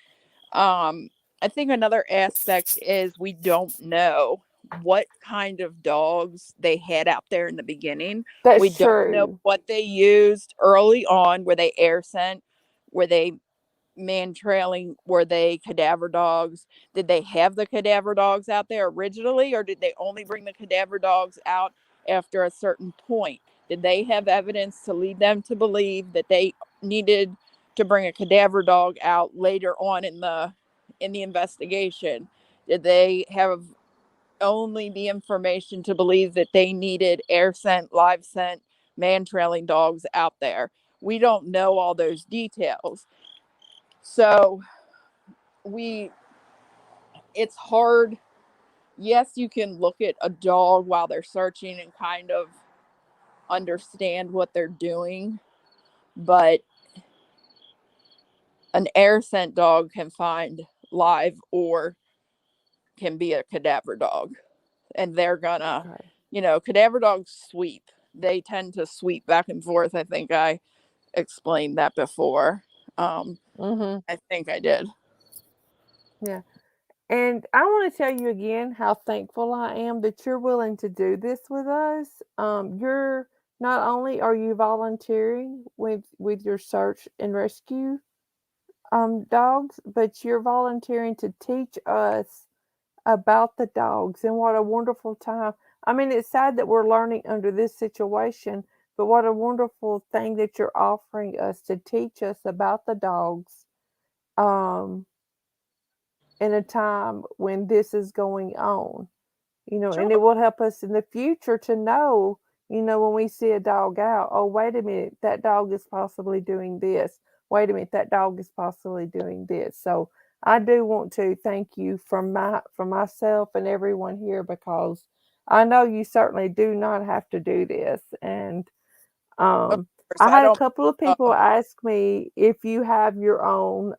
I think another aspect is we don't know what kind of dogs they had out there in the beginning. We That's don't know true. what they used early on. Were they air scent? Were they man trailing? Were they cadaver dogs? Did they have the cadaver dogs out there originally, or did they only bring the cadaver dogs out after a certain point? Did they have evidence to lead them to believe that they needed to bring a cadaver dog out later on in the investigation? Did they have only the information to believe that they needed air scent, live scent, man trailing dogs out there? We don't know all those details. So we it's hard. Yes, you can look at a dog while they're searching and kind of understand what they're doing, but an air scent dog can find live or can be a cadaver dog, and they're gonna, Okay. cadaver dogs sweep. They tend to sweep back and forth. I think I explained that before. um Mhm. I think I did. Yeah. And I want to tell you again how thankful I am that you're willing to do this with us. You're not only are you volunteering with your search and rescue dogs, but you're volunteering to teach us about the dogs and what a wonderful time. I mean, it's sad that we're learning under this situation, but what a wonderful thing that you're offering us to teach us about the dogs. Um, in a time when this is going on, and it Sure. will help us in the future to know, when we see a dog out, oh, wait a minute, that dog is possibly doing this. Wait a minute, that dog is possibly doing this. So I do want to thank you from myself and everyone here because I know you certainly do not have to do this. And Of um, course, I I had a don't. couple of people ask me if you have your own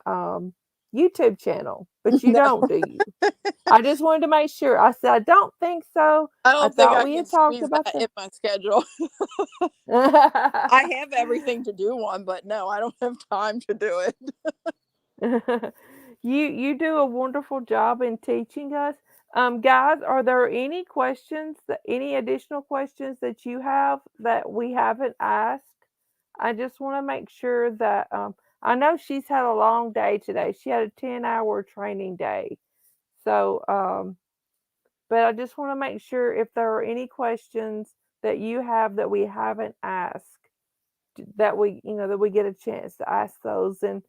YouTube channel, but you No, don't, do you? I just wanted to make sure. I said, I don't think so. I I don't think thought I we can had talked squeeze about that in my schedule. the. I have everything to do one, but no, I don't have time to do it. You do a wonderful job in teaching us. Guys, are there any additional questions that you have that we haven't asked? I just want to make sure that I know she's had a long day today. She had a 10-hour training day. So, but I just want to make sure if there are any questions that you have that we haven't asked. that we get a chance to ask those. And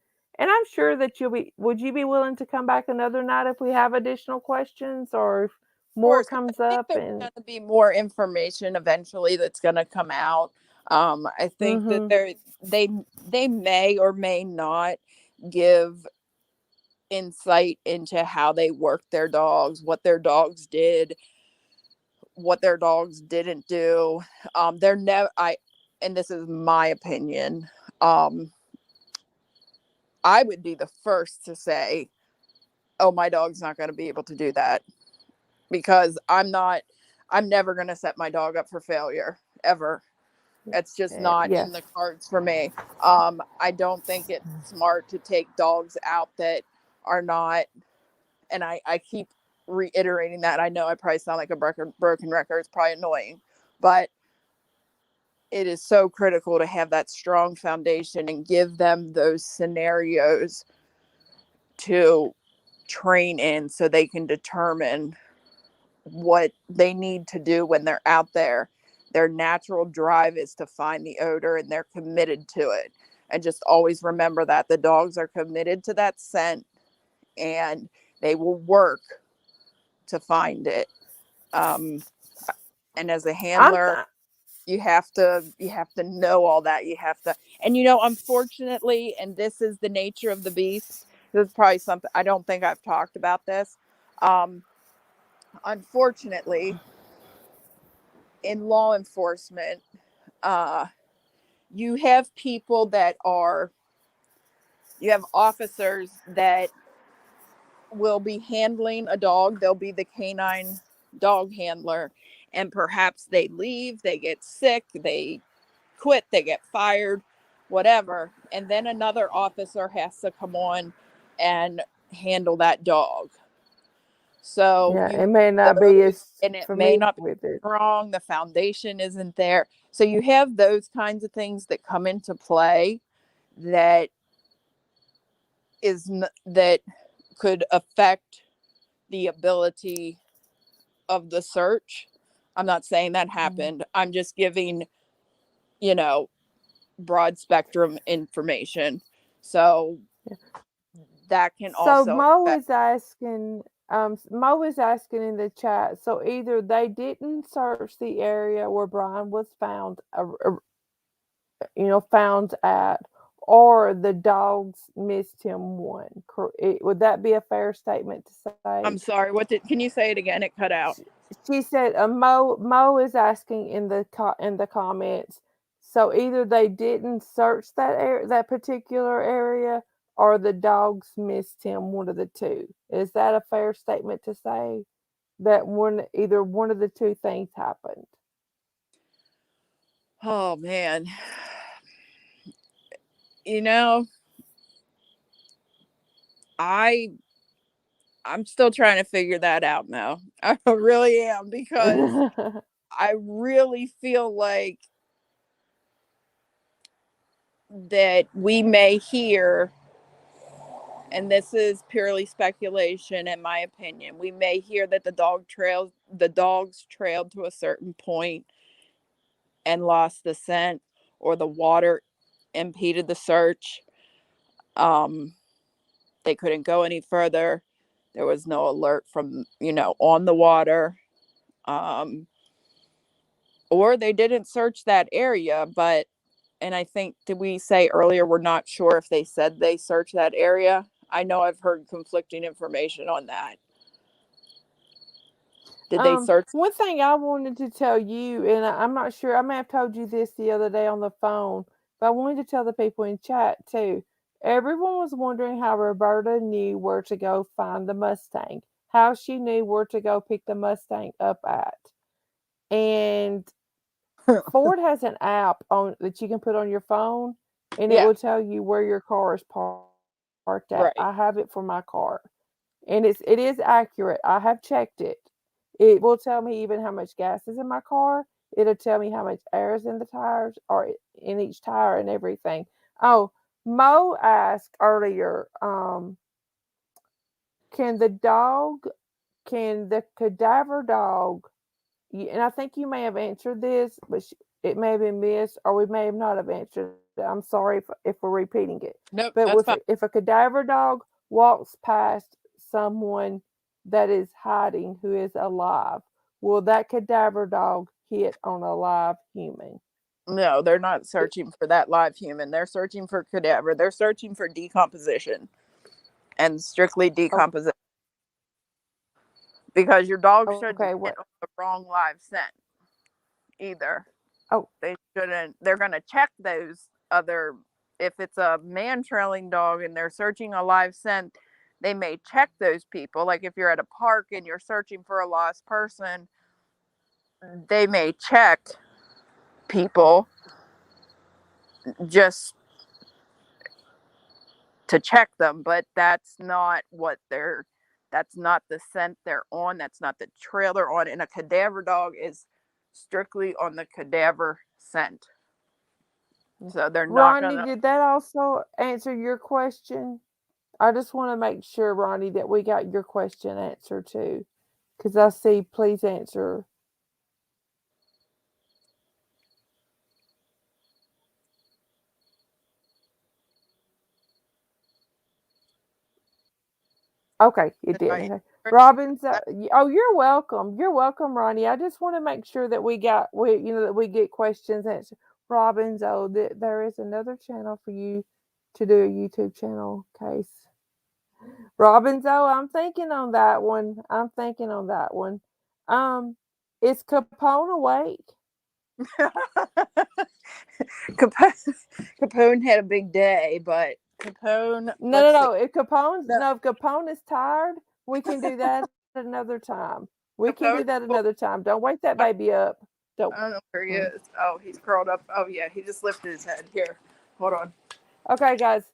I'm sure that would you be willing to come back another night if we have additional questions or if Of more course, 'cause comes I think up there's and gonna be more information eventually that's gonna come out. I think that mhm. they may or may not give insight into how they work their dogs, what their dogs did, what their dogs didn't do. They're never I and this is my opinion. Um, I would be the first to say, "Oh, my dog's not going to be able to do that," because I'm never going to set my dog up for failure ever. It's just not in Yes. the cards for me. I don't think it's smart to take dogs out that are not, and I keep reiterating that. I know I probably sound like a broken record. It's probably annoying, but it is so critical to have that strong foundation and give them those scenarios to train in so they can determine what they need to do when they're out there. Their natural drive is to find the odor and they're committed to it. And just always remember that the dogs are committed to that scent and they will work to find it. Um, and as a I'm handler, you have to know all that. You have to, and unfortunately, and this is the nature of the beast. This is probably something I don't think I've talked about this. Um, Unfortunately, in law enforcement, uh, you have people that are, you have officers that will be handling a dog. They'll be the canine dog handler, and perhaps they leave, they get sick, they quit, they get fired, whatever. And then another officer has to come on and handle that dog. So Yeah, you it may have not be those, as and it may familiar not be with it. strong. The foundation isn't there. So you have those kinds of things that come into play that that could affect the ability of the search. I'm not saying that Mm. happened. I'm just giving, you know, broad spectrum information. So that can So also Mo affect. is asking, Mo is asking in the chat. So either they didn't search the area where Brian was found, found at, or the dogs missed him one. Would that be a fair statement to say? I'm sorry. Can you say it again? It cut out. Sh- She said, Mo is asking in in the comments. So either they didn't search that particular area, or the dogs missed him. One of the two. Is that a fair statement to say that either one of the two things happened? Oh man. You know, I I'm still trying to figure that out now. I really am because I really feel like that we may hear, and this is purely speculation in my opinion. We may hear that the dogs trailed to a certain point and lost the scent, or the water impeded the search. Um, they couldn't go any further. There was no alert from, on the water. Um, or they didn't search that area, but, and I think, did we say earlier, we're not sure if they said they searched that area? I know I've heard conflicting information on that. Did they search? One thing I wanted to tell you, and I'm not sure, I may have told you this the other day on the phone, but I wanted to tell the people in chat too. Everyone was wondering how Roberta knew where to go find the Mustang, how she knew where to go pick the Mustang up at. And Ford has an app on that you can put on your phone, and it Yeah, will tell you where your car is parked at. right. I have it for my car, and it is accurate. I have checked it. It will tell me even how much gas is in my car. It'll tell me how much air is in the tires or in each tire and everything. Oh, Mo asked earlier, can the dog, can the cadaver dog, and I think you may have answered this, but it may have been missed, or we may have not have answered it. I'm sorry if we're repeating it. Nope, But that's fine. if a cadaver dog walks past someone that is hiding who is alive, will that cadaver dog hit on a live human? No, they're not searching for that live human. They're searching for cadaver. They're searching for decomposition and strictly Oh, decomposition because your dog okay. shouldn't What? hit on the wrong live scent either. Oh, They shouldn't. They're going to check those other. If it's a man trailing dog and they're searching a live scent, they may check those people. Like if you're at a park and you're searching for a lost person, they may check people just to check them, but that's not what they're. That's not the scent they're on. That's not the trail they're on. And a cadaver dog is strictly on the cadaver scent. So they're not Ronnie, gonna. did that also answer your question? I just want to make sure, Ronnie, that we got your question answered too. Because I see, please answer. Okay, it did. I Okay. Robbins, oh, you're welcome. You're welcome, Ronnie. I just want to make sure that that we get questions answered. Robbins, oh, there is another channel for you to do a YouTube channel case. Robbins, oh, I'm thinking on that one. I'm thinking on that one. Um, is Capone awake? Capone had a big day, but Capone, No, no, let's see. no. No, If Capone is tired, we can do that another time. We can do that Capone. another time. Don't wake that baby up. Don't. I don't know where he Mm. is. Oh, he's curled up. Oh yeah, he just lifted his head. Here, hold on. Okay, guys.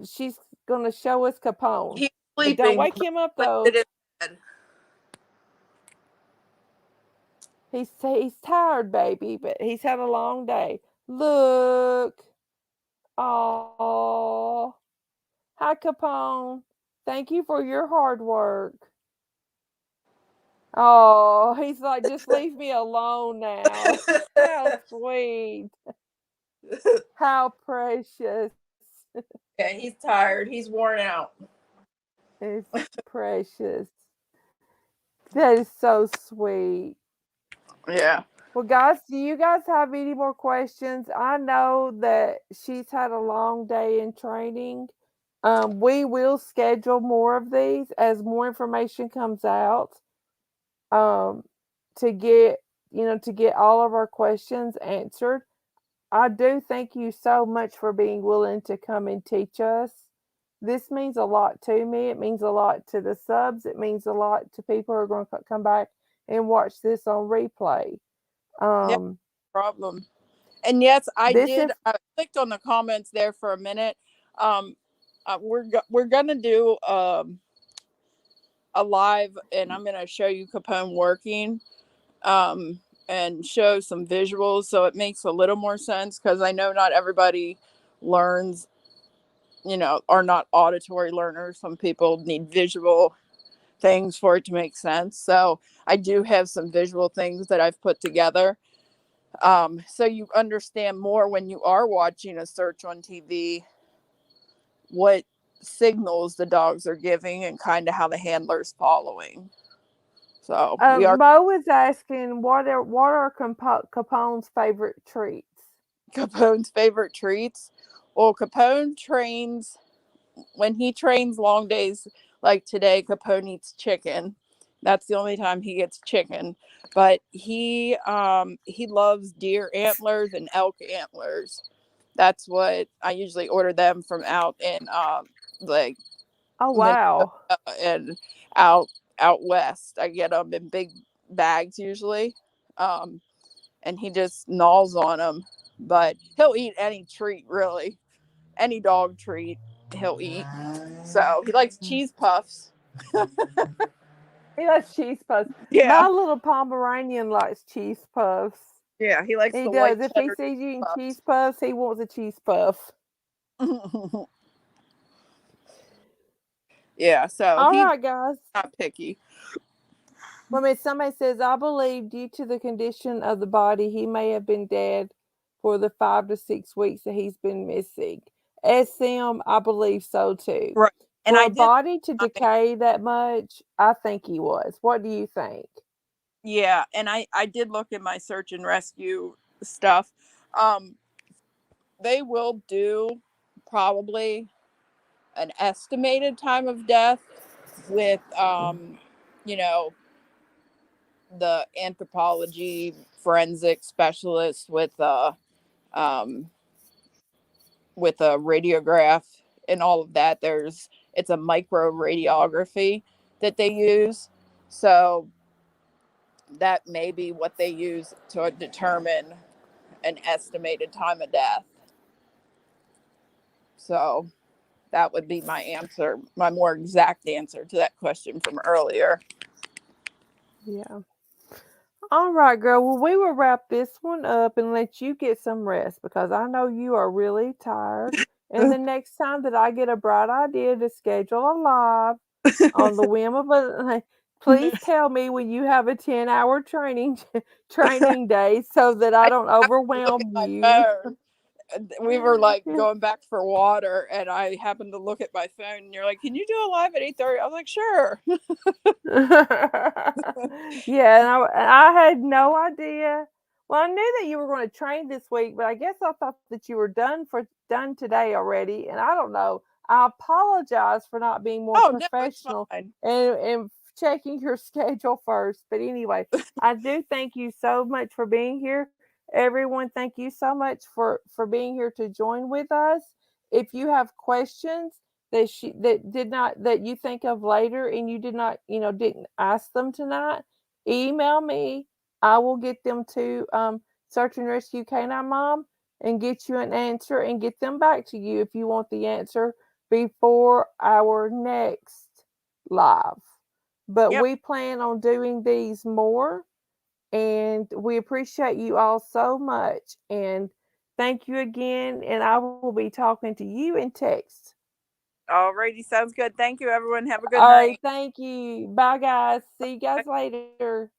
She's gonna show us Capone, He's but don't sleeping, wake but him up he lifted though. his head. He's tired, baby, but he's had a long day. Look. Oh, hi Capone. Thank you for your hard work. Oh, he's like, just leave me alone now. How sweet. How precious. Yeah, he's tired. He's worn out. It's precious. That is so sweet. Yeah. Well, guys, do you guys have any more questions? I know that she's had a long day in training. We will schedule more of these as more information comes out. Um, to get to get all of our questions answered. I do thank you so much for being willing to come and teach us. This means a lot to me. It means a lot to the subs. It means a lot to people who are going to come back and watch this on replay. Yeah, Um, problem. And yes, I this did. if I clicked on the comments there for a minute. Um, we're gonna do a live, and I'm gonna show you Capone working. And show some visuals so it makes a little more sense because I know not everybody learns, are not auditory learners. Some people need visual things for it to make sense. So I do have some visual things that I've put together. So you understand more when you are watching a search on TV what signals the dogs are giving and kind of how the handler's following. So we are. Mo is asking what are Capone's favorite treats. Capone's favorite treats. Well, Capone trains when he trains long days like today. Capone eats chicken. That's the only time he gets chicken. But he loves deer antlers and elk antlers. That's what I usually order them from out in like Oh Minnesota wow! and out out west. I get them in big bags usually. Um, and he just gnaws on them. But he'll eat any treat, really. Any dog treat, he'll eat. So he likes cheese puffs. He likes cheese puffs. Yeah. My little Pomeranian likes cheese puffs. Yeah, he likes He the white does. If he cheddar sees you eating puffs. cheese puffs, he wants a cheese puff. Yeah, so All he's right, guys. not picky. Well, I mean, somebody says, I believe due to the condition of the body, he may have been dead for the 5 to 6 weeks that he's been missing. SM, I believe so too. Right. And For I a did, body to I, decay that much, I think he was. What do you think? yeah, and I did look at my search and rescue stuff. Um, they will do probably an estimated time of death with you know, the anthropology forensic specialist um with a radiograph and all of that. It's a micro radiography that they use. So that may be what they use to determine an estimated time of death. So that would be my answer, my more exact answer to that question from earlier. Yeah. All right, girl. Well, we will wrap this one up and let you get some rest because I know you are really tired. And the next time that I get a bright idea to schedule a live on the whim of a, please tell me when you have a 10-hour training day so that I I don't happened to look at overwhelm my you. phone. We were like going back for water, and I happened to look at my phone, and you're like, "Can you do a live at 8:30?" I was like, "Sure." Yeah, and I had no idea. Well, I knew that you were going to train this week, but I guess I thought that you were done today already, and I don't know. I apologize for not being more Oh no, it's professional fine. and checking your schedule first. But anyway, I do thank you so much for being here. Everyone, thank you so much for being here to join with us. If you have questions that you think of later and you did not didn't ask them tonight, email me. I will get them to Search and Rescue Canine Mom and get you an answer and get them back to you if you want the answer before our next live. But Yep. we plan on doing these more, and we appreciate you all so much, and thank you again, and I will be talking to you in text. Alrighty, sounds good. Thank you, everyone. Have a good All right, night. thank you. Bye, guys. See you guys later.